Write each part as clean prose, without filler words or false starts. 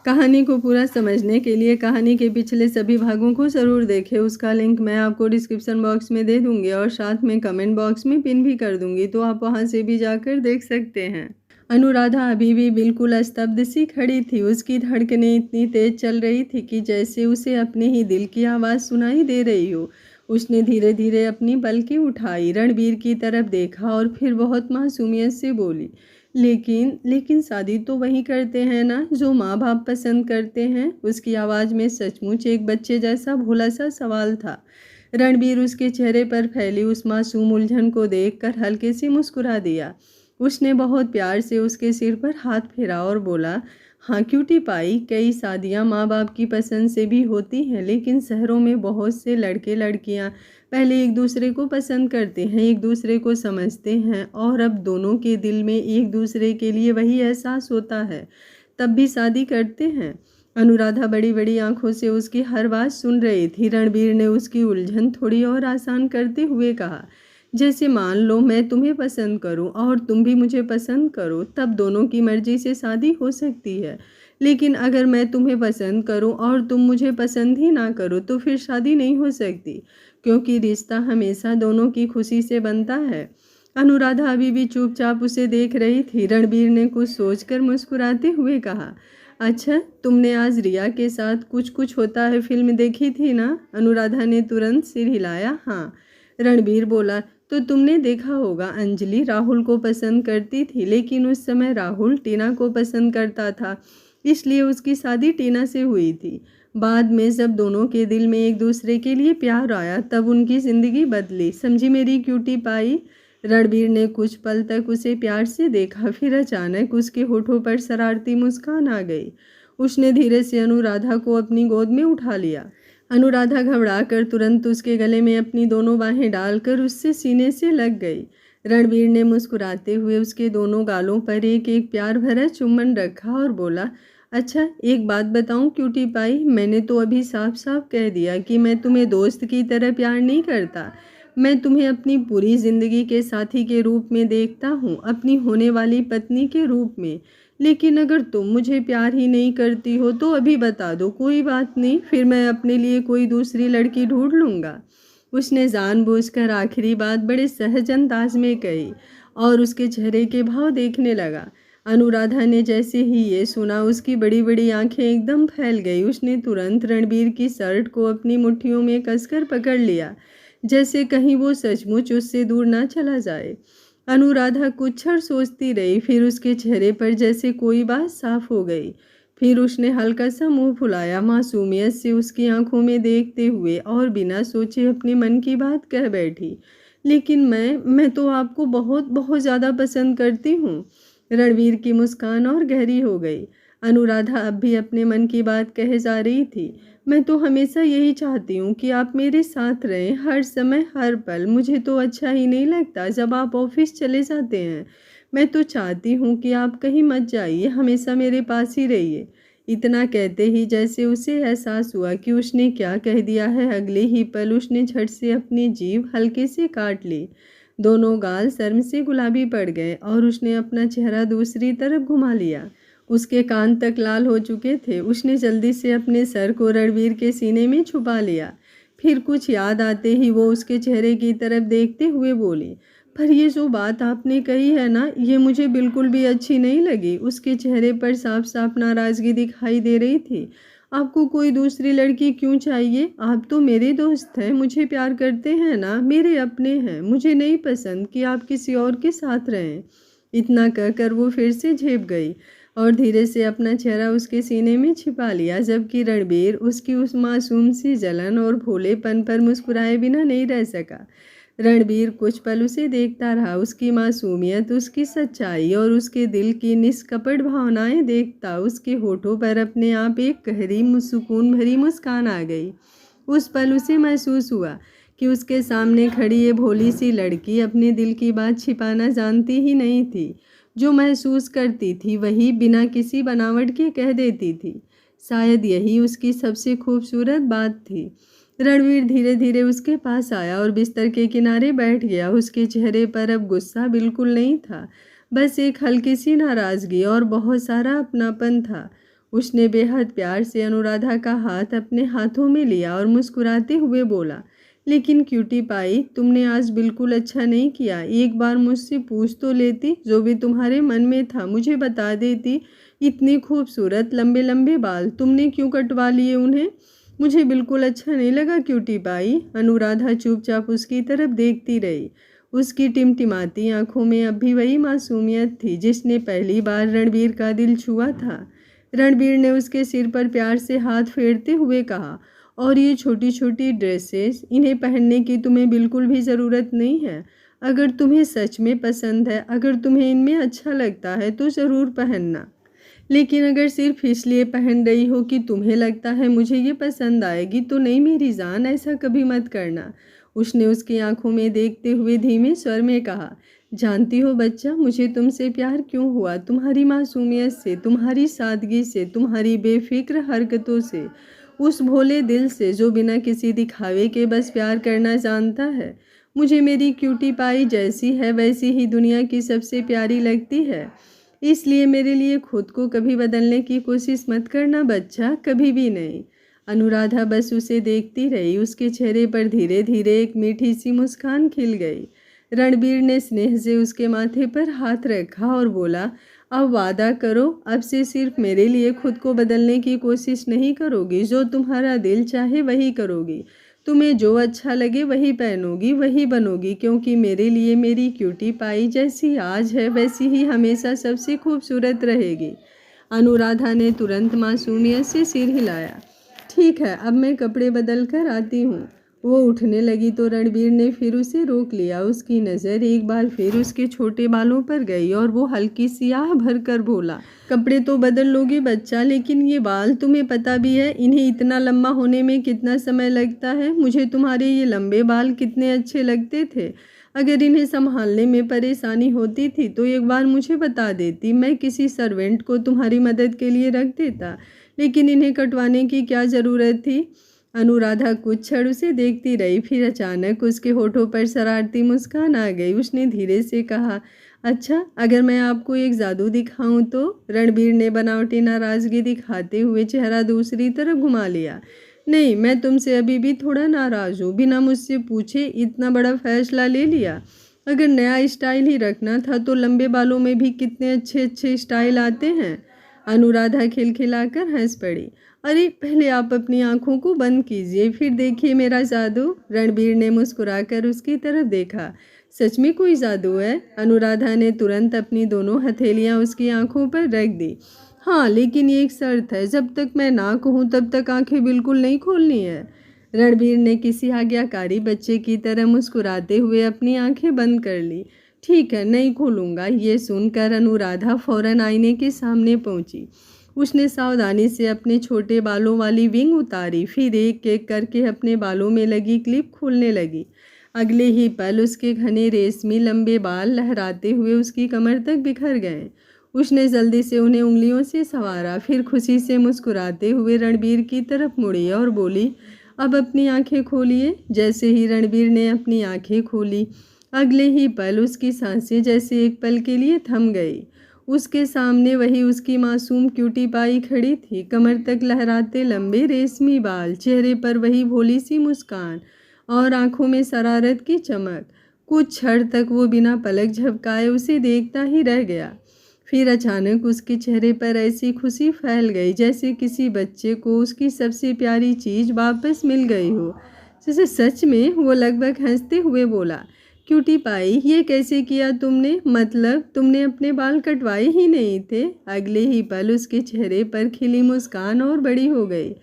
कहानी को पूरा समझने के लिए कहानी के पिछले सभी भागों को ज़रूर देखें। उसका लिंक मैं आपको डिस्क्रिप्शन बॉक्स में दे दूँगी और साथ में कमेंट बॉक्स में पिन भी कर दूँगी, तो आप वहाँ से भी जाकर देख सकते हैं। अनुराधा अभी भी बिल्कुल स्तब्ध सी खड़ी थी। उसकी धड़कनें इतनी तेज चल रही थी कि जैसे उसे अपने ही दिल की आवाज़ सुनाई दे रही हो। उसने धीरे धीरे अपनी पलकें उठाई, रणबीर की तरफ देखा और फिर बहुत मासूमियत से बोली, लेकिन लेकिन शादी तो वही करते हैं ना जो माँ बाप पसंद करते हैं। उसकी आवाज़ में सचमुच एक बच्चे जैसा भोला सा सवाल था। रणबीर उसके चेहरे पर फैली उस मासूम उलझन को देखकर हल्के से मुस्कुरा दिया। उसने बहुत प्यार से उसके सिर पर हाथ फेरा और बोला, हाँ क्यूटी पाई, कई शादियाँ माँ बाप की पसंद से भी होती हैं, लेकिन शहरों में बहुत से लड़के लड़कियाँ पहले एक दूसरे को पसंद करते हैं, एक दूसरे को समझते हैं और अब दोनों के दिल में एक दूसरे के लिए वही एहसास होता है, तब भी शादी करते हैं। अनुराधा बड़ी बड़ी आंखों से उसकी हर बात सुन रही थी। रणबीर ने उसकी उलझन थोड़ी और आसान करते हुए कहा, जैसे मान लो मैं तुम्हें पसंद करूं और तुम भी मुझे पसंद करो, तब दोनों की मर्जी से शादी हो सकती है। लेकिन अगर मैं तुम्हें पसंद करूं और तुम मुझे पसंद ही ना करो तो फिर शादी नहीं हो सकती, क्योंकि रिश्ता हमेशा दोनों की खुशी से बनता है। अनुराधा अभी भी चुपचाप उसे देख रही थी। रणबीर ने कुछ सोचकर मुस्कुराते हुए कहा, अच्छा तुमने आज रिया के साथ कुछ कुछ होता है फिल्म देखी थी ना? अनुराधा ने तुरंत सिर हिलाया। हाँ। रणबीर बोला, तो तुमने देखा होगा अंजलि राहुल को पसंद करती थी, लेकिन उस समय राहुल टीना को पसंद करता था, इसलिए उसकी शादी टीना से हुई थी। बाद में जब दोनों के दिल में एक दूसरे के लिए प्यार आया तब उनकी ज़िंदगी बदली। समझी मेरी क्यूटी पाई? रणबीर ने कुछ पल तक उसे प्यार से देखा, फिर अचानक उसके होठों पर शरारती मुस्कान आ गई। उसने धीरे से अनुराधा को अपनी गोद में उठा लिया। अनुराधा घबराकर तुरंत उसके गले में अपनी दोनों बाहें डालकर उससे सीने से लग गई। रणबीर ने मुस्कुराते हुए उसके दोनों गालों पर एक एक प्यार भरा चुम्बन रखा और बोला, अच्छा एक बात बताऊं क्यूटी पाई, मैंने तो अभी साफ साफ कह दिया कि मैं तुम्हें दोस्त की तरह प्यार नहीं करता। मैं तुम्हें अपनी पूरी ज़िंदगी के साथी के रूप में देखता हूँ, अपनी होने वाली पत्नी के रूप में। लेकिन अगर तुम मुझे प्यार ही नहीं करती हो तो अभी बता दो, कोई बात नहीं, फिर मैं अपने लिए कोई दूसरी लड़की ढूंढ लूँगा। उसने जानबूझकर आखिरी बात बड़े सहज अंदाज में कही और उसके चेहरे के भाव देखने लगा। अनुराधा ने जैसे ही ये सुना उसकी बड़ी बड़ी आंखें एकदम फैल गई। उसने तुरंत रणबीर की शर्ट को अपनी मुट्ठियों में कसकर पकड़ लिया, जैसे कहीं वो सचमुच उससे दूर ना चला जाए। अनुराधा कुछ क्षण सोचती रही, फिर उसके चेहरे पर जैसे कोई बात साफ हो गई। फिर उसने हल्का सा मुंह फुलाया, मासूमियत से उसकी आंखों में देखते हुए, और बिना सोचे अपने मन की बात कह बैठी, लेकिन मैं तो आपको बहुत बहुत ज़्यादा पसंद करती हूँ। रणवीर की मुस्कान और गहरी हो गई। अनुराधा अब भी अपने मन की बात कहे जा रही थी, मैं तो हमेशा यही चाहती हूँ कि आप मेरे साथ रहें, हर समय हर पल। मुझे तो अच्छा ही नहीं लगता जब आप ऑफिस चले जाते हैं। मैं तो चाहती हूँ कि आप कहीं मत जाइए, हमेशा मेरे पास ही रहिए। इतना कहते ही जैसे उसे एहसास हुआ कि उसने क्या कह दिया है, अगले ही पल उसने झट से अपनी जीभ हल्के से काट ली। दोनों गाल शर्म से गुलाबी पड़ गए और उसने अपना चेहरा दूसरी तरफ घुमा लिया। उसके कान तक लाल हो चुके थे। उसने जल्दी से अपने सर को रणबीर के सीने में छुपा लिया। फिर कुछ याद आते ही वो उसके चेहरे की तरफ देखते हुए बोली, पर ये जो बात आपने कही है ना, ये मुझे बिल्कुल भी अच्छी नहीं लगी। उसके चेहरे पर साफ साफ नाराज़गी दिखाई दे रही थी। आपको कोई दूसरी लड़की क्यों चाहिए? आप तो मेरे दोस्त हैं, मुझे प्यार करते हैं ना, मेरे अपने हैं। मुझे नहीं पसंद कि आप किसी और के साथ रहें। इतना कहकर वो फिर से झेप गई और धीरे से अपना चेहरा उसके सीने में छिपा लिया, जबकि रणबीर उसकी उस मासूम सी जलन और भोलेपन पर मुस्कुराए बिना नहीं रह सका। रणबीर कुछ पल उसे देखता रहा, उसकी मासूमियत, उसकी सच्चाई और उसके दिल की निष्कपट भावनाएं देखता। उसके होठों पर अपने आप एक गहरी सुकून भरी मुस्कान आ गई। उस पल उसे महसूस हुआ कि उसके सामने खड़ी ये भोली सी लड़की अपने दिल की बात छिपाना जानती ही नहीं थी। जो महसूस करती थी वही बिना किसी बनावट के कह देती थी। शायद यही उसकी सबसे खूबसूरत बात थी। रणवीर धीरे धीरे उसके पास आया और बिस्तर के किनारे बैठ गया। उसके चेहरे पर अब गुस्सा बिल्कुल नहीं था, बस एक हल्की सी नाराज़गी और बहुत सारा अपनापन था। उसने बेहद प्यार से अनुराधा का हाथ अपने हाथों में लिया और मुस्कुराते हुए बोला, लेकिन क्यूटी पाई, तुमने आज बिल्कुल अच्छा नहीं किया। एक बार मुझसे पूछ तो लेती, जो भी तुम्हारे मन में था मुझे बता देती। इतनी खूबसूरत लंबे लंबे बाल तुमने क्यों कटवा लिए उन्हें? मुझे बिल्कुल अच्छा नहीं लगा क्यूटी पाई। अनुराधा चुपचाप उसकी तरफ देखती रही। उसकी टिमटिमाती आंखों में अब भी वही मासूमियत थी जिसने पहली बार रणबीर का दिल छुआ था। रणबीर ने उसके सिर पर प्यार से हाथ फेरते हुए कहा, और ये छोटी छोटी ड्रेसेस, इन्हें पहनने की तुम्हें बिल्कुल भी ज़रूरत नहीं है। अगर तुम्हें सच में पसंद है, अगर तुम्हें इनमें अच्छा लगता है तो ज़रूर पहनना, लेकिन अगर सिर्फ इसलिए पहन रही हो कि तुम्हें लगता है मुझे ये पसंद आएगी तो नहीं मेरी जान, ऐसा कभी मत करना। उसने उसकी आंखों में देखते हुए धीमे स्वर में कहा, जानती हो बच्चा, मुझे तुमसे प्यार क्यों हुआ? तुम्हारी मासूमियत से, तुम्हारी सादगी से, तुम्हारी बेफिक्र हरकतों से, उस भोले दिल से जो बिना किसी दिखावे के बस प्यार करना जानता है। मुझे मेरी क्यूटी पाई जैसी है वैसी ही दुनिया की सबसे प्यारी लगती है। इसलिए मेरे लिए खुद को कभी बदलने की कोशिश मत करना बच्चा, कभी भी नहीं। अनुराधा बस उसे देखती रही। उसके चेहरे पर धीरे धीरे एक मीठी सी मुस्कान खिल गई। रणबीर ने स्नेह से उसके माथे पर हाथ रखा और बोला, अब वादा करो, अब से सिर्फ मेरे लिए खुद को बदलने की कोशिश नहीं करोगी, जो तुम्हारा दिल चाहे वही करोगी, तुम्हें जो अच्छा लगे वही पहनोगी, वही बनोगी, क्योंकि मेरे लिए मेरी क्यूटी पाई जैसी आज है वैसी ही हमेशा सबसे खूबसूरत रहेगी। अनुराधा ने तुरंत मासूमियत से सिर हिलाया। ठीक है, अब मैं कपड़े बदल कर आती हूँ। वो उठने लगी तो रणबीर ने फिर उसे रोक लिया। उसकी नज़र एक बार फिर उसके छोटे बालों पर गई और वो हल्की सी आह भर कर बोला, कपड़े तो बदल लोगे बच्चा, लेकिन ये बाल, तुम्हें पता भी है इन्हें इतना लंबा होने में कितना समय लगता है? मुझे तुम्हारे ये लंबे बाल कितने अच्छे लगते थे। अगर इन्हें संभालने में परेशानी होती थी तो एक बार मुझे बता देती, मैं किसी सर्वेंट को तुम्हारी मदद के लिए रख देता, लेकिन इन्हें कटवाने की क्या ज़रूरत थी? अनुराधा कुछ क्षण उसे देखती रही, फिर अचानक उसके होठों पर शरारती मुस्कान आ गई। उसने धीरे से कहा, अच्छा, अगर मैं आपको एक जादू दिखाऊं तो? रणबीर ने बनावटी नाराज़गी दिखाते हुए चेहरा दूसरी तरफ घुमा लिया। नहीं, मैं तुमसे अभी भी थोड़ा नाराज़ हूँ। बिना मुझसे पूछे इतना बड़ा फैसला ले लिया। अगर नया स्टाइल ही रखना था तो लंबे बालों में भी कितने अच्छे अच्छे स्टाइल आते हैं। अनुराधा खिलखिलाकर हंस पड़ी। अरे, पहले आप अपनी आंखों को बंद कीजिए, फिर देखिए मेरा जादू। रणबीर ने मुस्कुराकर उसकी तरफ देखा। सच में कोई जादू है? अनुराधा ने तुरंत अपनी दोनों हथेलियां उसकी आंखों पर रख दी। हाँ, लेकिन ये एक शर्त है, जब तक मैं ना कहूँ तब तक आंखें बिल्कुल नहीं खोलनी है। रणबीर ने किसी आज्ञाकारी बच्चे की तरह मुस्कुराते हुए अपनी आंखें बंद कर ली। ठीक है, नहीं खोलूँगा। ये सुनकर अनुराधा फौरन आईने के सामने पहुंची। उसने सावधानी से अपने छोटे बालों वाली विंग उतारी, फिर एक एक करके अपने बालों में लगी क्लिप खोलने लगी। अगले ही पल उसके घने रेशमी लंबे बाल लहराते हुए उसकी कमर तक बिखर गए। उसने जल्दी से उन्हें उंगलियों से संवारा, फिर खुशी से मुस्कुराते हुए रणबीर की तरफ मुड़ी और बोली, अब अपनी आंखें खोलिए। जैसे ही रणबीर ने अपनी आंखें खोली, अगले ही पल उसकी सांसें जैसे एक पल के लिए थम गई। उसके सामने वही उसकी मासूम क्यूटी पाई खड़ी थी, कमर तक लहराते लंबे रेशमी बाल, चेहरे पर वही भोली सी मुस्कान और आंखों में शरारत की चमक। कुछ क्षण तक वो बिना पलक झपकाए उसे देखता ही रह गया। फिर अचानक उसके चेहरे पर ऐसी खुशी फैल गई जैसे किसी बच्चे को उसकी सबसे प्यारी चीज़ वापस मिल गई हो। जैसे सच में, वो लगभग हंसते हुए बोला, क्यूटी पाई, ये कैसे किया तुमने? मतलब तुमने अपने बाल कटवाए ही नहीं थे? अगले ही पल उसके चेहरे पर खिली मुस्कान और बड़ी हो गई।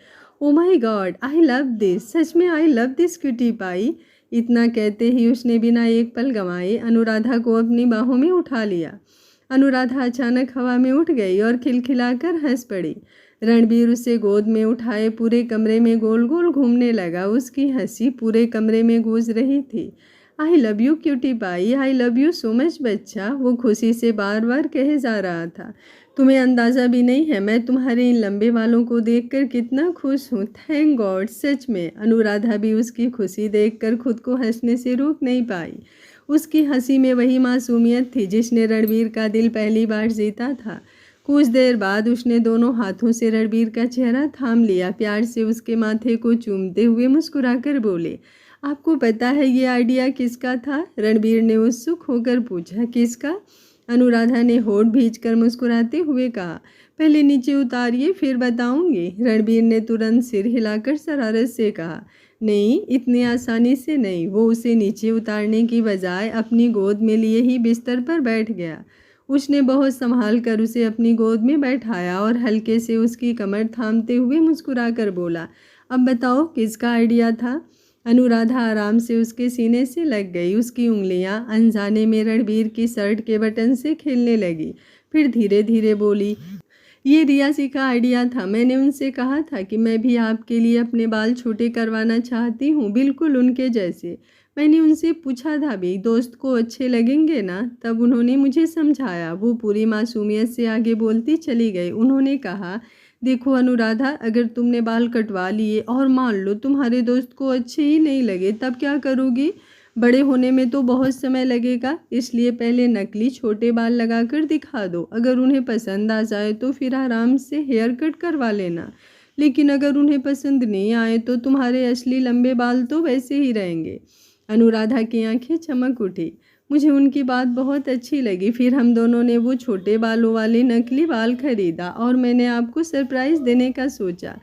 Oh my god, I love this, सच में I love this cutie pie. इतना कहते ही उसने बिना एक पल गंवाए अनुराधा को अपनी बाहों में उठा लिया। अनुराधा अचानक हवा में उठ गई और खिलखिलाकर हंस पड़ी। रणबीर उसे गोद में उठाए पूरे कमरे में गोल गोल घूमने लगा। उसकी हंसी पूरे कमरे में गूंज रही थी। I love you cutie pie, I love you so much बच्चा, वो खुशी से बार बार कहे जा रहा था। तुम्हें अंदाज़ा भी नहीं है मैं तुम्हारे इन लंबे बालों को देखकर कितना खुश हूँ। Thank God. सच में। अनुराधा भी उसकी खुशी देखकर खुद को हंसने से रोक नहीं पाई। उसकी हंसी में वही मासूमियत थी जिसने रणबीर का दिल पहली बार जीता था। कुछ देर बाद उसने दोनों हाथों से रणबीर का चेहरा थाम लिया, प्यार से उसके माथे को चूमते हुए मुस्कुराकर बोले, आपको पता है ये आइडिया किसका था? रणबीर ने उत्सुक होकर पूछा। किसका? अनुराधा ने होठ भींचकर मुस्कुराते हुए कहा। पहले नीचे उतारिए फिर बताऊंगी। रणबीर ने तुरंत सिर हिलाकर शरारत से कहा। नहीं, इतनी आसानी से नहीं। वो उसे नीचे उतारने की बजाय अपनी गोद में लिए ही बिस्तर पर बैठ गया। उसने बहुत संभाल कर उसे अपनी गोद में बैठाया और हल्के से उसकी कमर थामते हुए मुस्कुराकर बोला, अब बताओ किसका आइडिया था? अनुराधा आराम से उसके सीने से लग गई। उसकी उंगलियां अनजाने में रणबीर की शर्ट के बटन से खेलने लगी। फिर धीरे धीरे बोली, ये रियासी का आइडिया था। मैंने उनसे कहा था कि मैं भी आपके लिए अपने बाल छोटे करवाना चाहती हूँ, बिल्कुल उनके जैसे। मैंने उनसे पूछा था भी, दोस्त को अच्छे लगेंगे ना? तब उन्होंने मुझे समझाया। वो पूरी मासूमियत से आगे बोलती चली गई। उन्होंने कहा, देखो अनुराधा, अगर तुमने बाल कटवा लिए और मान लो तुम्हारे दोस्त को अच्छे ही नहीं लगे, तब क्या करोगी? बड़े होने में तो बहुत समय लगेगा, इसलिए पहले नकली छोटे बाल लगाकर दिखा दो। अगर उन्हें पसंद आ जाए तो फिर आराम से हेयर कट करवा लेना। लेकिन अगर उन्हें पसंद नहीं आए तो तुम्हारे असली लंबे बाल तो वैसे ही रहेंगे। अनुराधा की आंखें चमक उठी। मुझे उनकी बात बहुत अच्छी लगी। फिर हम दोनों ने वो छोटे बालों वाले नकली बाल खरीदा और मैंने आपको सरप्राइज़ देने का सोचा।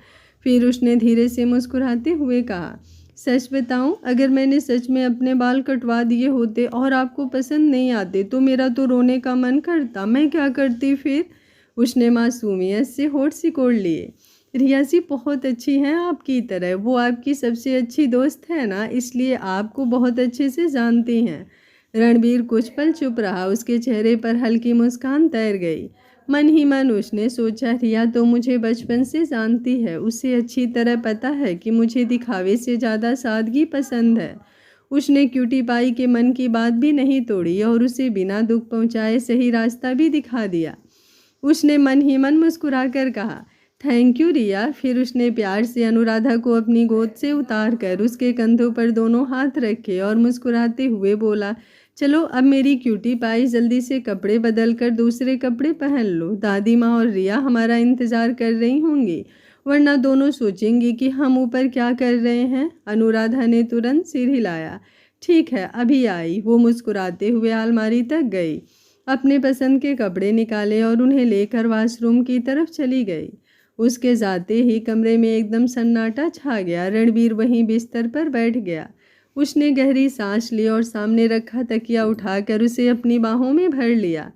फिर उसने धीरे से मुस्कुराते हुए कहा, सच बताऊं, अगर मैंने सच में अपने बाल कटवा दिए होते और आपको पसंद नहीं आते तो मेरा तो रोने का मन करता। मैं क्या करती फिर? उसने मासूमियत से होठ सिकोड़ लिए। रियासी बहुत अच्छी हैं आपकी तरह। वो आपकी सबसे अच्छी दोस्त है ना, इसलिए आपको बहुत अच्छे से जानती हैं। रणबीर कुछ पल चुप रहा। उसके चेहरे पर हल्की मुस्कान तैर गई। मन ही मन उसने सोचा, रिया तो मुझे बचपन से जानती है। उसे अच्छी तरह पता है कि मुझे दिखावे से ज़्यादा सादगी पसंद है। उसने क्यूटी पाई के मन की बात भी नहीं तोड़ी और उसे बिना दुख पहुंचाए सही रास्ता भी दिखा दिया। उसने मन ही मन मुस्कुरा कर कहा, थैंक यू रिया। फिर उसने प्यार से अनुराधा को अपनी गोद से उतार कर उसके कंधों पर दोनों हाथ रखे और मुस्कुराते हुए बोला, चलो अब मेरी क्यूटी पाई, जल्दी से कपड़े बदल कर दूसरे कपड़े पहन लो। दादी माँ और रिया हमारा इंतज़ार कर रही होंगी, वरना दोनों सोचेंगी कि हम ऊपर क्या कर रहे हैं। अनुराधा ने तुरंत सिर हिलाया। ठीक है, अभी आई। वो मुस्कुराते हुए अलमारी तक गई, अपने पसंद के कपड़े निकाले और उन्हें लेकर वॉशरूम की तरफ चली गई। उसके जाते ही कमरे में एकदम सन्नाटा छा गया। रणबीर वहीं बिस्तर पर बैठ गया। उसने गहरी सांस ली और सामने रखा तकिया उठाकर उसे अपनी बाहों में भर लिया।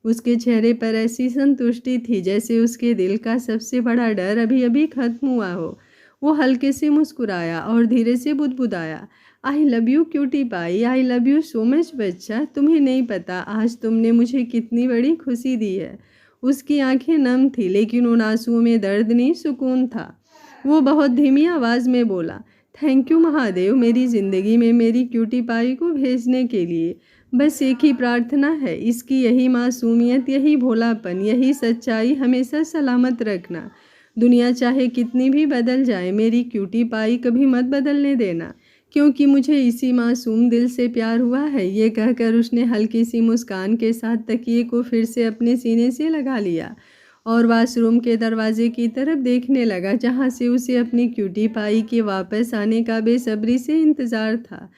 उसके चेहरे पर ऐसी संतुष्टि थी जैसे उसके दिल का सबसे बड़ा डर अभी अभी खत्म हुआ हो। वो हल्के से मुस्कुराया और धीरे से बुदबुदाया, I love you cutie pie, I love you so much बच्चा। तुम्हें नहीं पता आज तुमने मुझे कितनी बड़ी खुशी दी है। उसकी आंखें नम थी, लेकिन उन आंसुओं में दर्द नहीं, सुकून था। वो बहुत धीमी आवाज़ में बोला, थैंक यू महादेव, मेरी ज़िंदगी में मेरी क्यूटी पाई को भेजने के लिए। बस एक ही प्रार्थना है, इसकी यही मासूमियत, यही भोलापन, यही सच्चाई हमेशा सलामत रखना। दुनिया चाहे कितनी भी बदल जाए, मेरी क्यूटी पाई कभी मत बदलने देना, क्योंकि मुझे इसी मासूम दिल से प्यार हुआ है। ये कहकर उसने हल्की सी मुस्कान के साथ तकिए को फिर से अपने सीने से लगा लिया और वॉशरूम के दरवाजे की तरफ देखने लगा, जहाँ से उसे अपनी क्यूटी पाई के वापस आने का बेसब्री से इंतज़ार था।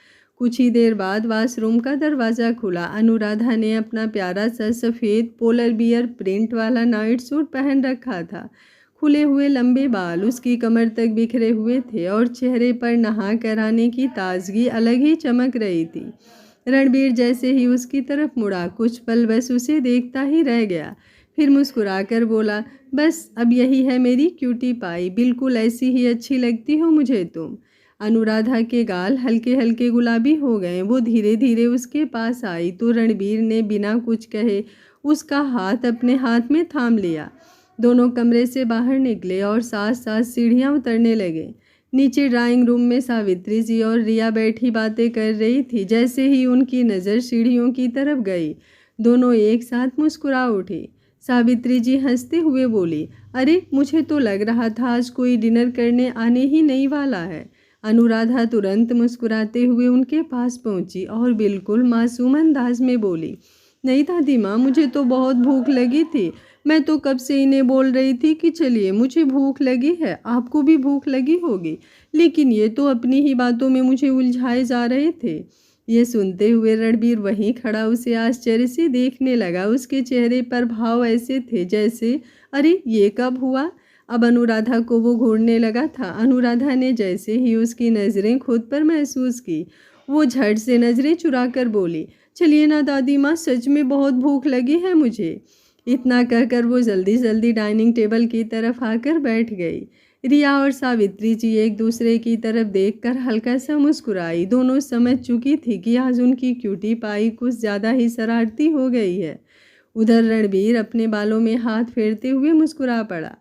कुछ ही देर बाद वॉशरूम का दरवाज़ा खुला। अनुराधा ने अपना प्यारा सा सफ़ेद पोलर बियर प्रिंट वाला नाइट सूट पहन रखा था। खुले हुए लंबे बाल उसकी कमर तक बिखरे हुए थे और चेहरे पर नहा कर आने की ताजगी अलग ही चमक रही थी। रणबीर जैसे ही उसकी तरफ मुड़ा, कुछ पल बस उसे देखता ही रह गया। फिर मुस्कुराकर बोला, बस अब यही है मेरी क्यूटी पाई, बिल्कुल ऐसी ही अच्छी लगती हो मुझे तुम। अनुराधा के गाल हल्के हल्के गुलाबी हो गए। वो धीरे धीरे उसके पास आई तो रणबीर ने बिना कुछ कहे उसका हाथ अपने हाथ में थाम लिया। दोनों कमरे से बाहर निकले और साथ साथ सीढ़ियाँ उतरने लगे। नीचे ड्राइंग रूम में सावित्री जी और रिया बैठी बातें कर रही थी। जैसे ही उनकी नज़र सीढ़ियों की तरफ गई, दोनों एक साथ मुस्कुरा उठी। सावित्री जी हंसते हुए बोली, अरे मुझे तो लग रहा था आज कोई डिनर करने आने ही नहीं वाला है। अनुराधा तुरंत मुस्कुराते हुए उनके पास पहुंची और बिल्कुल मासूम अंदाज में बोली, नहीं दादी माँ, मुझे तो बहुत भूख लगी थी, मैं तो कब से इन्हें बोल रही थी कि चलिए मुझे भूख लगी है, आपको भी भूख लगी होगी, लेकिन ये तो अपनी ही बातों में मुझे उलझाए जा रहे थे। ये सुनते हुए रणबीर वहीं खड़ा उसे आश्चर्य से देखने लगा। उसके चेहरे पर भाव ऐसे थे जैसे अरे ये कब हुआ। अब अनुराधा को वो घूरने लगा था। अनुराधा ने जैसे ही उसकी नज़रें खुद पर महसूस की, वो झट से नज़रें चुराकर बोली, चलिए ना दादी माँ, सच में बहुत भूख लगी है मुझे। इतना कहकर वो जल्दी जल्दी डाइनिंग टेबल की तरफ आकर बैठ गई। रिया और सावित्री जी एक दूसरे की तरफ देखकर हल्का सा मुस्कुराई। दोनों समझ चुकी थी कि आज उनकी क्यूटी पाई कुछ ज़्यादा ही शरारती हो गई है। उधर रणबीर अपने बालों में हाथ फेरते हुए मुस्कुरा पड़ा।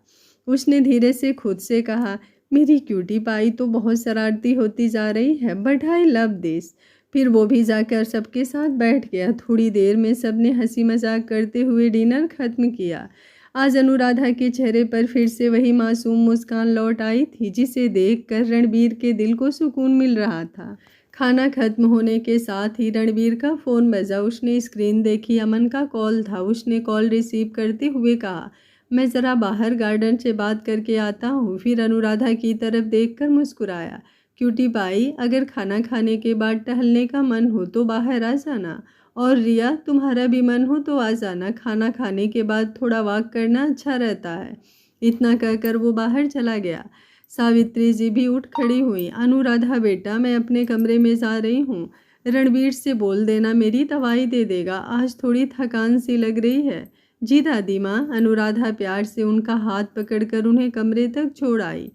उसने धीरे से खुद से कहा, मेरी क्यूटी पाई तो बहुत शरारती होती जा रही है, बट आई लव दिस। फिर वो भी जाकर सबके साथ बैठ गया। थोड़ी देर में सबने हंसी मजाक करते हुए डिनर खत्म किया। आज अनुराधा के चेहरे पर फिर से वही मासूम मुस्कान लौट आई थी, जिसे देखकर रणबीर के दिल को सुकून मिल रहा था। खाना खत्म होने के साथ ही रणबीर का फ़ोन बजा। उसने स्क्रीन देखी, अमन का कॉल था। उसने कॉल रिसीव करते हुए कहा, मैं ज़रा बाहर गार्डन से बात करके आता हूँ। फिर अनुराधा की तरफ देखकर मुस्कुराया, क्यूटी पाई, अगर खाना खाने के बाद टहलने का मन हो तो बाहर आ जाना, और रिया तुम्हारा भी मन हो तो आ जाना, खाना खाने के बाद थोड़ा वॉक करना अच्छा रहता है। इतना कहकर वो बाहर चला गया। सावित्री जी भी उठ खड़ी हुई। अनुराधा बेटा, मैं अपने कमरे में जा रही हूँ, रणबीर से बोल देना मेरी दवाई दे देगा, आज थोड़ी थकान सी लग रही है। जी दादी माँ। अनुराधा प्यार से उनका हाथ पकड़कर उन्हें कमरे तक छोड़ आई।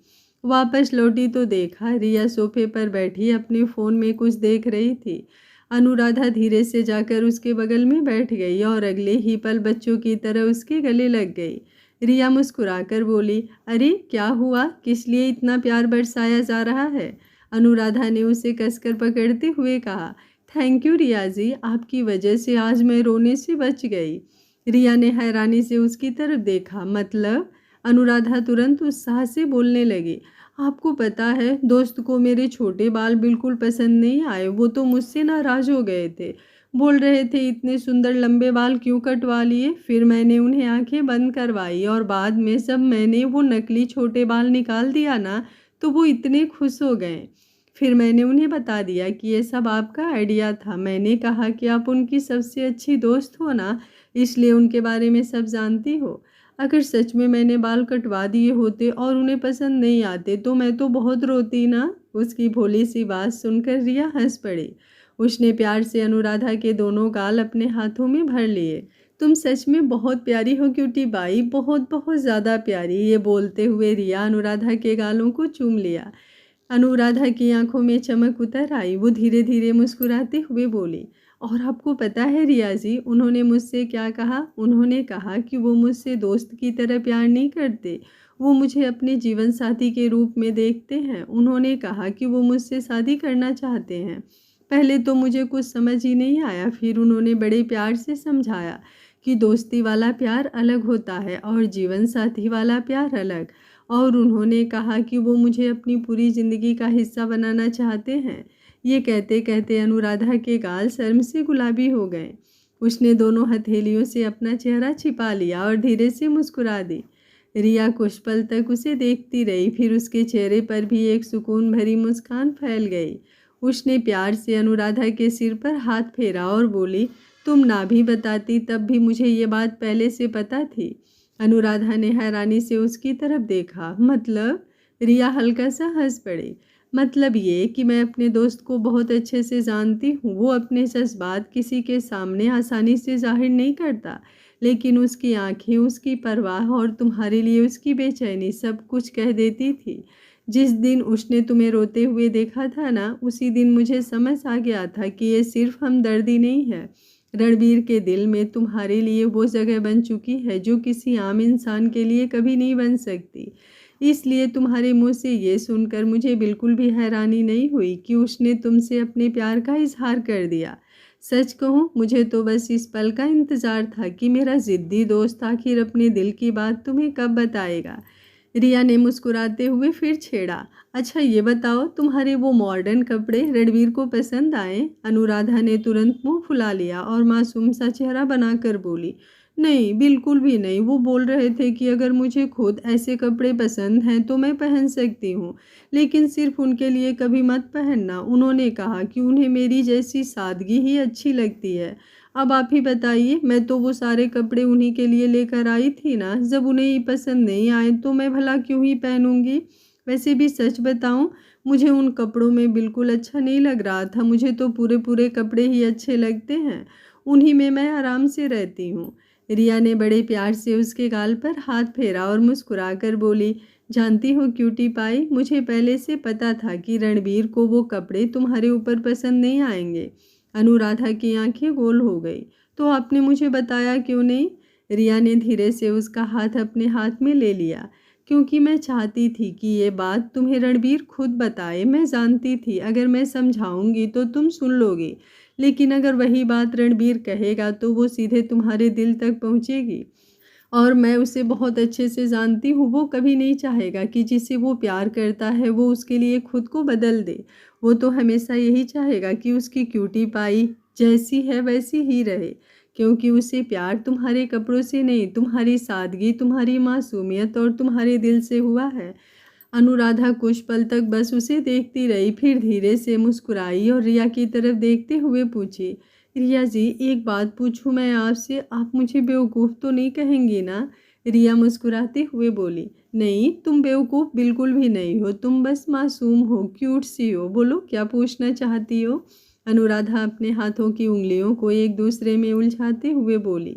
वापस लौटी तो देखा रिया सोफे पर बैठी अपने फ़ोन में कुछ देख रही थी। अनुराधा धीरे से जाकर उसके बगल में बैठ गई और अगले ही पल बच्चों की तरह उसके गले लग गई। रिया मुस्कुराकर बोली, अरे क्या हुआ, किस लिए इतना प्यार बरसाया जा रहा है। अनुराधा ने उसे कसकर पकड़ते हुए कहा, थैंक यू रिया जी, आपकी वजह से आज मैं रोने से बच गई। रिया ने हैरानी से उसकी तरफ देखा। मतलब? अनुराधा तुरंत उत्साह से बोलने लगी, आपको पता है दोस्त को मेरे छोटे बाल बिल्कुल पसंद नहीं आए, वो तो मुझसे नाराज़ हो गए थे, बोल रहे थे इतने सुंदर लंबे बाल क्यों कटवा लिए। फिर मैंने उन्हें आंखें बंद करवाई और बाद में जब मैंने वो नकली छोटे बाल निकाल दिया ना, तो वो इतने खुश हो गए। फिर मैंने उन्हें बता दिया कि ये सब आपका आइडिया था। मैंने कहा कि आप उनकी सबसे अच्छी दोस्त हो ना, इसलिए उनके बारे में सब जानती हो। अगर सच में मैंने बाल कटवा दिए होते और उन्हें पसंद नहीं आते तो मैं तो बहुत रोती ना। उसकी भोली सी बात सुनकर रिया हंस पड़ी। उसने प्यार से अनुराधा के दोनों गाल अपने हाथों में भर लिए। तुम सच में बहुत प्यारी हो क्यूटी बाई, बहुत बहुत ज़्यादा प्यारी। ये बोलते हुए रिया अनुराधा के गालों को चूम लिया। अनुराधा की आंखों में चमक उतर आई। वो धीरे धीरे मुस्कुराते हुए बोली, और आपको पता है रिया जी, उन्होंने मुझसे क्या कहा। उन्होंने कहा कि वो मुझसे दोस्त की तरह प्यार नहीं करते, वो मुझे अपने जीवन साथी के रूप में देखते हैं। उन्होंने कहा कि वो मुझसे शादी करना चाहते हैं। पहले तो मुझे कुछ समझ ही नहीं आया, फिर उन्होंने बड़े प्यार से समझाया कि दोस्ती वाला प्यार अलग होता है और जीवन साथी वाला प्यार अलग। और उन्होंने कहा कि वो मुझे अपनी पूरी ज़िंदगी का हिस्सा बनाना चाहते हैं। ये कहते कहते अनुराधा के गाल शर्म से गुलाबी हो गए। उसने दोनों हथेलियों से अपना चेहरा छिपा लिया और धीरे से मुस्कुरा दी। रिया कुछ पल तक उसे देखती रही, फिर उसके चेहरे पर भी एक सुकून भरी मुस्कान फैल गई। उसने प्यार से अनुराधा के सिर पर हाथ फेरा और बोली, तुम ना भी बताती तब भी मुझे ये बात पहले से पता थी। अनुराधा ने हैरानी से उसकी तरफ देखा। मतलब? रिया हल्का सा हंस पड़ी। मतलब ये कि मैं अपने दोस्त को बहुत अच्छे से जानती हूँ। वो अपने जज्बात किसी के सामने आसानी से जाहिर नहीं करता, लेकिन उसकी आंखें, उसकी परवाह और तुम्हारे लिए उसकी बेचैनी सब कुछ कह देती थी। जिस दिन उसने तुम्हें रोते हुए देखा था ना, उसी दिन मुझे समझ आ गया था कि ये सिर्फ हमदर्दी नहीं है। रणबीर के दिल में तुम्हारे लिए वो जगह बन चुकी है जो किसी आम इंसान के लिए कभी नहीं बन सकती। इसलिए तुम्हारे मुंह से ये सुनकर मुझे बिल्कुल भी हैरानी नहीं हुई कि उसने तुमसे अपने प्यार का इजहार कर दिया। सच कहूँ, मुझे तो बस इस पल का इंतज़ार था कि मेरा ज़िद्दी दोस्त आखिर अपने दिल की बात तुम्हें कब बताएगा। रिया ने मुस्कुराते हुए फिर छेड़ा, अच्छा ये बताओ, तुम्हारे वो मॉडर्न कपड़े रणबीर को पसंद आए। अनुराधा ने तुरंत मुंह फुला लिया और मासूम सा चेहरा बनाकर बोली, नहीं, बिल्कुल भी नहीं। वो बोल रहे थे कि अगर मुझे खुद ऐसे कपड़े पसंद हैं तो मैं पहन सकती हूँ, लेकिन सिर्फ़ उनके लिए कभी मत पहनना। उन्होंने कहा कि उन्हें मेरी जैसी सादगी ही अच्छी लगती है। अब आप ही बताइए, मैं तो वो सारे कपड़े उन्हीं के लिए लेकर आई थी ना, जब उन्हें ही पसंद नहीं आए तो मैं भला क्यों ही पहनूँगी? वैसे भी सच बताऊँ, मुझे उन कपड़ों में बिल्कुल अच्छा नहीं लग रहा था। मुझे तो पूरे-पूरे कपड़े ही अच्छे लगते हैं, उन्हीं में मैं आराम से रहती हूँ। रिया ने बड़े प्यार से उसके गाल पर हाथ फेरा और मुस्कुराकर बोली, जानती हो क्यूटी पाई, मुझे पहले से पता था कि रणबीर को वो कपड़े तुम्हारे ऊपर पसंद नहीं आएंगे। अनुराधा की आंखें गोल हो गई। तो आपने मुझे बताया क्यों नहीं? रिया ने धीरे से उसका हाथ अपने हाथ में ले लिया। क्योंकि मैं चाहती थी कि ये बात तुम्हें रणबीर खुद बताए। मैं जानती थी अगर मैं समझाऊंगी तो तुम सुन लोगी, लेकिन अगर वही बात रणबीर कहेगा तो वो सीधे तुम्हारे दिल तक पहुंचेगी। और मैं उसे बहुत अच्छे से जानती हूँ, वो कभी नहीं चाहेगा कि जिसे वो प्यार करता है वो उसके लिए खुद को बदल दे। वो तो हमेशा यही चाहेगा कि उसकी क्यूटी पाई जैसी है वैसी ही रहे, क्योंकि उसे प्यार तुम्हारे कपड़ों से नहीं, तुम्हारी सादगी, तुम्हारी मासूमियत और तुम्हारे दिल से हुआ है। अनुराधा कुछ पल तक बस उसे देखती रही, फिर धीरे से मुस्कुराई और रिया की तरफ देखते हुए पूछी, रिया जी, एक बात पूछूं मैं आपसे, आप मुझे बेवकूफ़ तो नहीं कहेंगी ना? रिया मुस्कुराते हुए बोली, नहीं, तुम बेवकूफ़ बिल्कुल भी नहीं हो, तुम बस मासूम हो, क्यूट सी हो। बोलो, क्या पूछना चाहती हो? अनुराधा अपने हाथों की उंगलियों को एक दूसरे में उलझाते हुए बोली,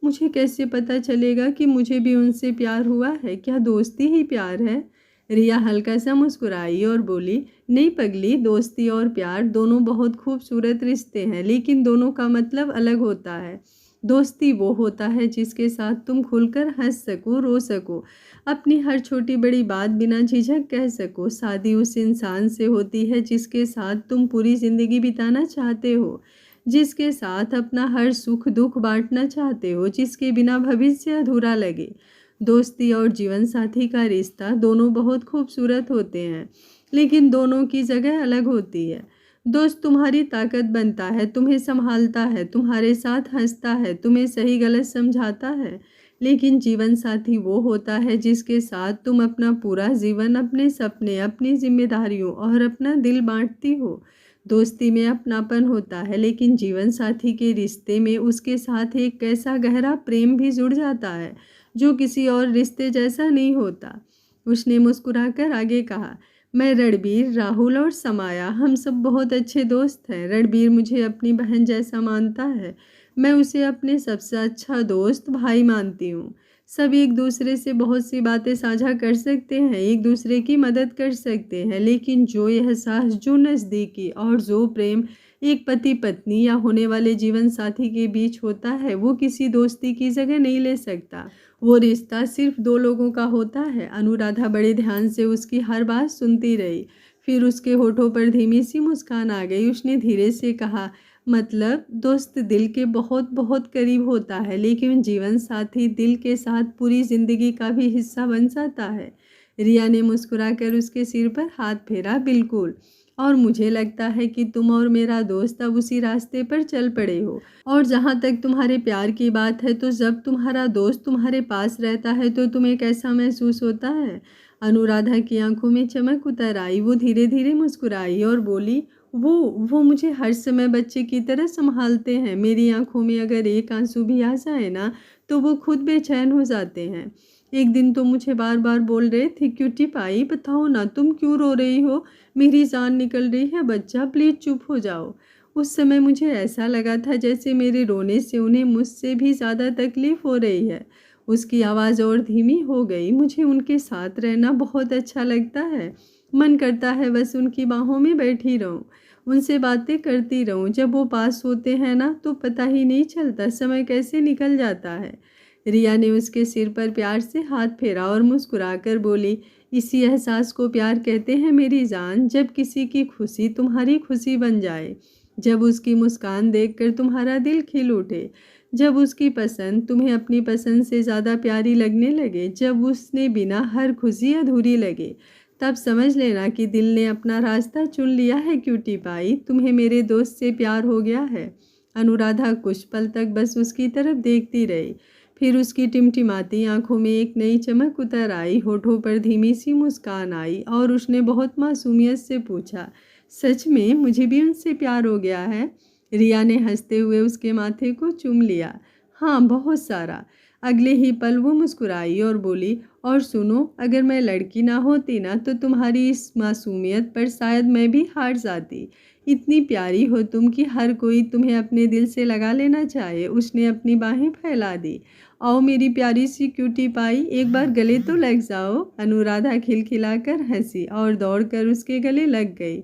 मुझे कैसे पता चलेगा कि मुझे भी उनसे प्यार हुआ है? क्या दोस्ती ही प्यार है? रिया हल्का सा मुस्कुराई और बोली, नहीं पगली, दोस्ती और प्यार दोनों बहुत खूबसूरत रिश्ते हैं, लेकिन दोनों का मतलब अलग होता है। दोस्ती वो होता है जिसके साथ तुम खुलकर हंस सको, रो सको, अपनी हर छोटी बड़ी बात बिना झिझक कह सको। शादी उस इंसान से होती है जिसके साथ तुम पूरी ज़िंदगी बिताना चाहते हो, जिसके साथ अपना हर सुख दुख बांटना चाहते हो, जिसके बिना भविष्य अधूरा लगे। दोस्ती और जीवन साथी का रिश्ता दोनों बहुत खूबसूरत होते हैं, लेकिन दोनों की जगह अलग होती है। दोस्त तुम्हारी ताकत बनता है, तुम्हें संभालता है, तुम्हारे साथ हंसता है, तुम्हें सही गलत समझाता है। लेकिन जीवन साथी वो होता है जिसके साथ तुम अपना पूरा जीवन, अपने सपने, अपनी जिम्मेदारियों और अपना दिल बांटती हो। दोस्ती में अपनापन होता है, लेकिन जीवन साथी के रिश्ते में उसके साथ एक ऐसा गहरा प्रेम भी जुड़ जाता है जो किसी और रिश्ते जैसा नहीं होता। उसने मुस्कुराकर आगे कहा, मैं, रणबीर, राहुल और समाया, हम सब बहुत अच्छे दोस्त हैं। रणबीर मुझे अपनी बहन जैसा मानता है, मैं उसे अपने सबसे अच्छा दोस्त भाई मानती हूँ। सब एक दूसरे से बहुत सी बातें साझा कर सकते हैं, एक दूसरे की मदद कर सकते हैं, लेकिन जो एहसास, जो नज़दीकी और जो प्रेम एक पति पत्नी या होने वाले जीवन साथी के बीच होता है, वो किसी दोस्ती की जगह नहीं ले सकता। वो रिश्ता सिर्फ दो लोगों का होता है। अनुराधा बड़े ध्यान से उसकी हर बात सुनती रही, फिर उसके होठों पर धीमी सी मुस्कान आ गई। उसने धीरे से कहा, मतलब दोस्त दिल के बहुत बहुत करीब होता है, लेकिन जीवन साथी दिल के साथ पूरी जिंदगी का भी हिस्सा बन जाता है। रिया ने मुस्कुराकर उसके सिर पर हाथ फेरा, बिल्कुल। और मुझे लगता है कि तुम और मेरा दोस्त अब उसी रास्ते पर चल पड़े हो। और जहाँ तक तुम्हारे प्यार की बात है, तो जब तुम्हारा दोस्त तुम्हारे पास रहता है तो तुम्हें कैसा महसूस होता है? अनुराधा की आंखों में चमक उतर आई। वो धीरे धीरे मुस्कुराई और बोली, वो मुझे हर समय बच्चे की तरह संभालते हैं। मेरी आंखों में अगर एक आंसू भी आ जाए ना, तो वो खुद बेचैन हो जाते हैं। एक दिन तो मुझे बार बार बोल रहे थे, क्यूटी पाई, बताओ ना तुम क्यों रो रही हो? मेरी जान निकल रही है, बच्चा प्लीज़ चुप हो जाओ। उस समय मुझे ऐसा लगा था जैसे मेरे रोने से उन्हें मुझसे भी ज़्यादा तकलीफ़ हो रही है। उसकी आवाज़ और धीमी हो गई। मुझे उनके साथ रहना बहुत अच्छा लगता है। मन करता है बस उनकी बाहों में बैठी रहूं, उनसे बातें करती रहूं। जब वो पास होते हैं ना, तो पता ही नहीं चलता समय कैसे निकल जाता है। रिया ने उसके सिर पर प्यार से हाथ फेरा और मुस्कुराकर बोली, इसी एहसास को प्यार कहते हैं मेरी जान। जब किसी की खुशी तुम्हारी खुशी बन जाए, जब उसकी मुस्कान देखकर तुम्हारा दिल खिल उठे, जब उसकी पसंद तुम्हें अपनी पसंद से ज़्यादा प्यारी लगने लगे, जब उसने बिना हर खुशी अधूरी लगे, तब समझ लेना कि दिल ने अपना रास्ता चुन लिया है। क्यूटी पाई, तुम्हें मेरे दोस्त से प्यार हो गया है। अनुराधा कुछ पल तक बस उसकी तरफ देखती रही। फिर उसकी टिमटिमाती आंखों में एक नई चमक उतर आई, होठों पर धीमी सी मुस्कान आई और उसने बहुत मासूमियत से पूछा, सच में मुझे भी उनसे प्यार हो गया है? रिया ने हंसते हुए उसके माथे को चूम लिया। हाँ, बहुत सारा। अगले ही पल वो मुस्कुराई और बोली, और सुनो, अगर मैं लड़की ना होती ना तो तुम्हारी इस मासूमियत पर शायद मैं भी हार जाती। इतनी प्यारी हो तुम कि हर कोई तुम्हें अपने दिल से लगा लेना चाहे। उसने अपनी बाहें फैला दी। आओ मेरी प्यारी सी क्यूटी पाई, एक बार गले तो लग जाओ। अनुराधा खिलखिलाकर हंसी और दौड़कर उसके गले लग गई।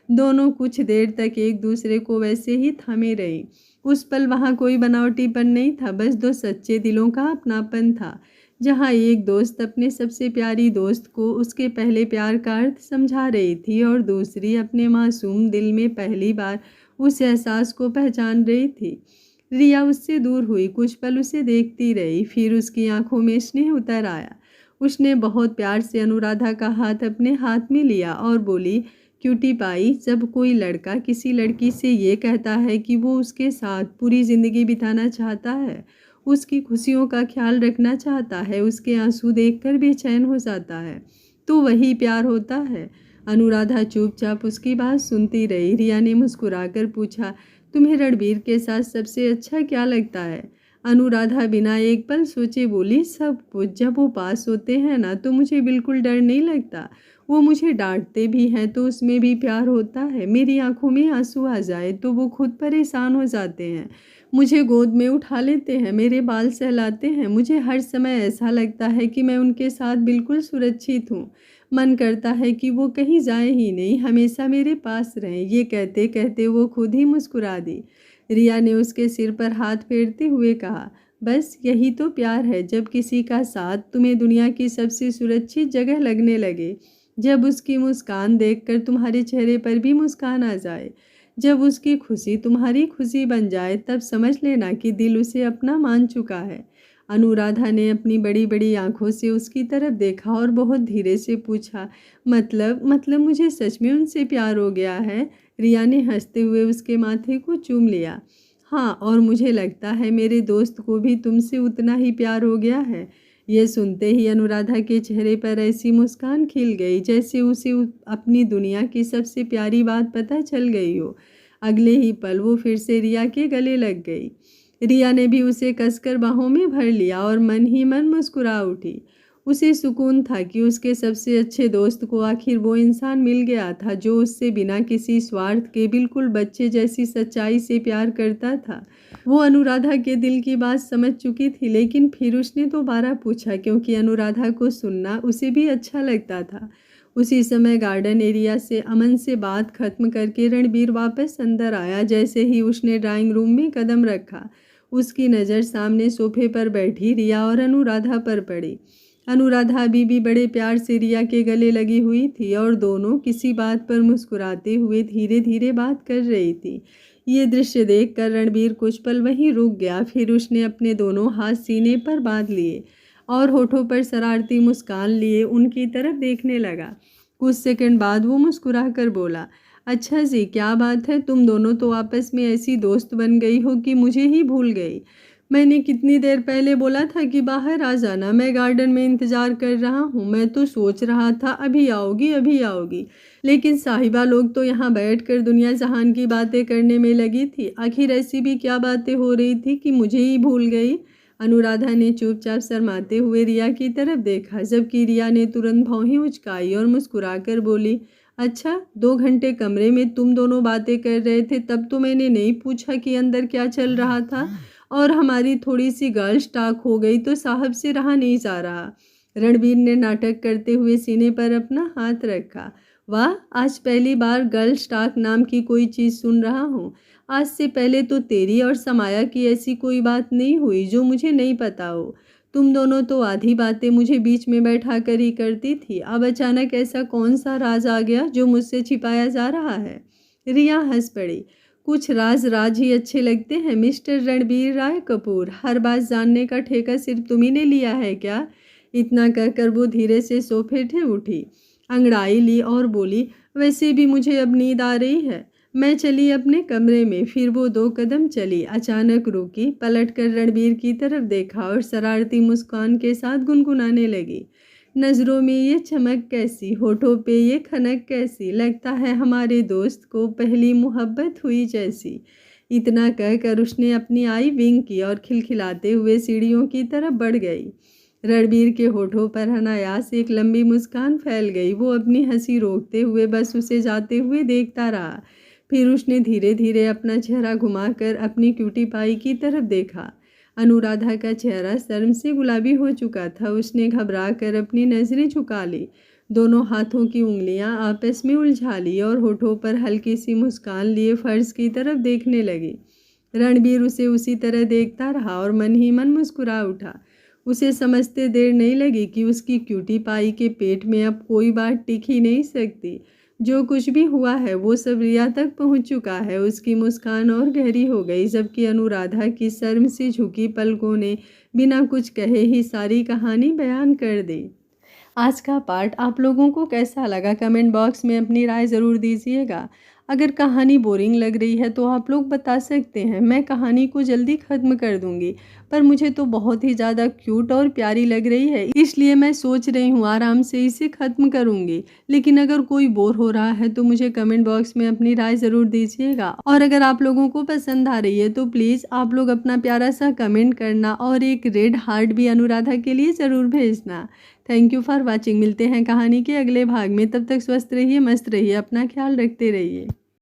दोनों कुछ देर तक एक दूसरे को वैसे ही थामे रही। उस पल वहाँ कोई बनावटीपन नहीं था, बस दो सच्चे दिलों का अपनापन था, जहाँ एक दोस्त अपने सबसे प्यारी दोस्त को उसके पहले प्यार का अर्थ समझा रही थी और दूसरी अपने मासूम दिल में पहली बार उस एहसास को पहचान रही थी। रिया उससे दूर हुई, कुछ पल उसे देखती रही, फिर उसकी आंखों में स्नेह उतर आया। उसने बहुत प्यार से अनुराधा का हाथ अपने हाथ में लिया और बोली, क्यूटी पाई, जब कोई लड़का किसी लड़की से ये कहता है कि वो उसके साथ पूरी ज़िंदगी बिताना चाहता है, उसकी खुशियों का ख्याल रखना चाहता है, उसके आंसू देखकर बेचैन हो जाता है, तो वही प्यार होता है। अनुराधा चुपचाप उसकी बात सुनती रही। रिया ने मुस्कुराकर पूछा, तुम्हें रणबीर के साथ सबसे अच्छा क्या लगता है? अनुराधा बिना एक पल सोचे बोली, सब कुछ। जब वो पास होते हैं ना तो मुझे बिल्कुल डर नहीं लगता। वो मुझे डांटते भी हैं तो उसमें भी प्यार होता है। मेरी आंखों में आंसू आ जाए तो वो खुद परेशान हो जाते हैं, मुझे गोद में उठा लेते हैं, मेरे बाल सहलाते हैं। मुझे हर समय ऐसा लगता है कि मैं उनके साथ बिल्कुल सुरक्षित हूँ। मन करता है कि वो कहीं जाए ही नहीं, हमेशा मेरे पास रहें। ये कहते कहते वो खुद ही मुस्कुरा दी। रिया ने उसके सिर पर हाथ फेरते हुए कहा, बस यही तो प्यार है, जब किसी का साथ तुम्हें दुनिया की सबसे सुरक्षित जगह लगने लगे, जब उसकी मुस्कान देखकर तुम्हारे चेहरे पर भी मुस्कान आ जाए, जब उसकी खुशी तुम्हारी खुशी बन जाए, तब समझ लेना कि दिल उसे अपना मान चुका है। अनुराधा ने अपनी बड़ी बड़ी आंखों से उसकी तरफ देखा और बहुत धीरे से पूछा, मतलब मुझे सच में उनसे प्यार हो गया है? रिया ने हंसते हुए उसके माथे को चूम लिया। हाँ, और मुझे लगता है मेरे दोस्त को भी तुमसे उतना ही प्यार हो गया है। यह सुनते ही अनुराधा के चेहरे पर ऐसी मुस्कान खिल गई जैसे उसे अपनी दुनिया की सबसे प्यारी बात पता चल गई हो। अगले ही पल वो फिर से रिया के गले लग गई। रिया ने भी उसे कसकर बाहों में भर लिया और मन ही मन मुस्कुरा उठी। उसे सुकून था कि उसके सबसे अच्छे दोस्त को आखिर वो इंसान मिल गया था जो उससे बिना किसी स्वार्थ के बिल्कुल बच्चे जैसी सच्चाई से प्यार करता था। वो अनुराधा के दिल की बात समझ चुकी थी, लेकिन फिर उसने दोबारा पूछा, क्योंकि अनुराधा को सुनना उसे भी अच्छा लगता था। उसी समय गार्डन एरिया से अमन से बात खत्म करके रणबीर वापस अंदर आया। जैसे ही उसने ड्राइंग रूम में कदम रखा, उसकी नज़र सामने सोफे पर बैठी रिया और अनुराधा पर पड़ी। अनुराधा अभी भी बड़े प्यार से रिया के गले लगी हुई थी और दोनों किसी बात पर मुस्कुराते हुए धीरे धीरे बात कर रही थी। ये दृश्य देखकर रणबीर कुछ पल वहीं रुक गया, फिर उसने अपने दोनों हाथ सीने पर बांध लिए और होठों पर शरारती मुस्कान लिए उनकी तरफ देखने लगा। कुछ सेकंड बाद वो मुस्कुरा कर बोला, अच्छा जी, क्या बात है, तुम दोनों तो आपस में ऐसी दोस्त बन गई हो कि मुझे ही भूल गई। मैंने कितनी देर पहले बोला था कि बाहर आ जाना, मैं गार्डन में इंतज़ार कर रहा हूँ। मैं तो सोच रहा था अभी आओगी अभी आओगी, लेकिन साहिबा लोग तो यहाँ बैठकर दुनिया जहान की बातें करने में लगी थी। आखिर ऐसी भी क्या बातें हो रही थी कि मुझे ही भूल गई? अनुराधा ने चुपचाप शर्माते हुए रिया की तरफ देखा, जबकि रिया ने तुरंत भौहें उचकाई और मुस्कुराकर बोली, अच्छा, 2 घंटे कमरे में तुम दोनों बातें कर रहे थे, तब तो मैंने नहीं पूछा कि अंदर क्या चल रहा था, और हमारी थोड़ी सी गर्ल्स टॉक हो गई तो साहब से रहा नहीं जा रहा। रणबीर ने नाटक करते हुए सीने पर अपना हाथ रखा। वाह, आज पहली बार गर्ल्स टॉक नाम की कोई चीज़ सुन रहा हूँ। आज से पहले तो तेरी और समाया की ऐसी कोई बात नहीं हुई जो मुझे नहीं पता हो। तुम दोनों तो आधी बातें मुझे बीच में बैठा कर ही करती थी। अब अचानक ऐसा कौन सा राज आ गया जो मुझसे छिपाया जा रहा है? रिया हंस पड़ी। कुछ राज राज ही अच्छे लगते हैं मिस्टर रणबीर राय कपूर। हर बात जानने का ठेका सिर्फ तुम्ही ने लिया है क्या? इतना कहकर वो धीरे से सोफे से उठी, अंगड़ाई ली और बोली, वैसे भी मुझे अब नींद आ रही है। मैं चली अपने कमरे में, फिर वो 2 कदम चली, अचानक रुकी, पलटकर रणबीर की तरफ देखा और शरारती मुस्कान के साथ गुनगुनाने लगी। नज़रों में ये चमक कैसी, होठों पे ये खनक कैसी, लगता है हमारे दोस्त को पहली मोहब्बत हुई जैसी। इतना कहकर उसने अपनी आई विंग की और खिलखिलाते हुए सीढ़ियों की तरफ बढ़ गई। रणबीर के होठों पर अनायास एक लंबी मुस्कान फैल गई। वो अपनी हंसी रोकते हुए बस उसे जाते हुए देखता रहा। फिर उसने धीरे धीरे अपना चेहरा घुमाकर अपनी क्यूटी पाई की तरफ देखा। अनुराधा का चेहरा शर्म से गुलाबी हो चुका था। उसने घबरा कर अपनी नज़रें झुका ली, दोनों हाथों की उंगलियां आपस में उलझा ली और होठों पर हल्की सी मुस्कान लिए फर्श की तरफ देखने लगी। रणबीर उसे उसी तरह देखता रहा और मन ही मन मुस्कुरा उठा। उसे समझते देर नहीं लगी कि उसकी क्यूटी पाई के पेट में अब कोई बात टिक ही नहीं सकती। जो कुछ भी हुआ है वो सब रिया तक पहुंच चुका है। उसकी मुस्कान और गहरी हो गई, जबकि अनुराधा की शर्म से झुकी पलकों ने बिना कुछ कहे ही सारी कहानी बयान कर दी। आज का पार्ट आप लोगों को कैसा लगा, कमेंट बॉक्स में अपनी राय ज़रूर दीजिएगा। अगर कहानी बोरिंग लग रही है तो आप लोग बता सकते हैं, मैं कहानी को जल्दी ख़त्म कर दूंगी। पर मुझे तो बहुत ही ज़्यादा क्यूट और प्यारी लग रही है, इसलिए मैं सोच रही हूँ आराम से इसे ख़त्म करूँगी। लेकिन अगर कोई बोर हो रहा है तो मुझे कमेंट बॉक्स में अपनी राय ज़रूर दीजिएगा। और अगर आप लोगों को पसंद आ रही है तो प्लीज़ आप लोग अपना प्यारा सा कमेंट करना और एक रेड हार्ट भी अनुराधा के लिए ज़रूर भेजना। Thank you for watching. मिलते हैं कहानी के अगले भाग में, तब तक स्वस्थ रहिए, मस्त रहिए, अपना ख्याल रखते रहिए।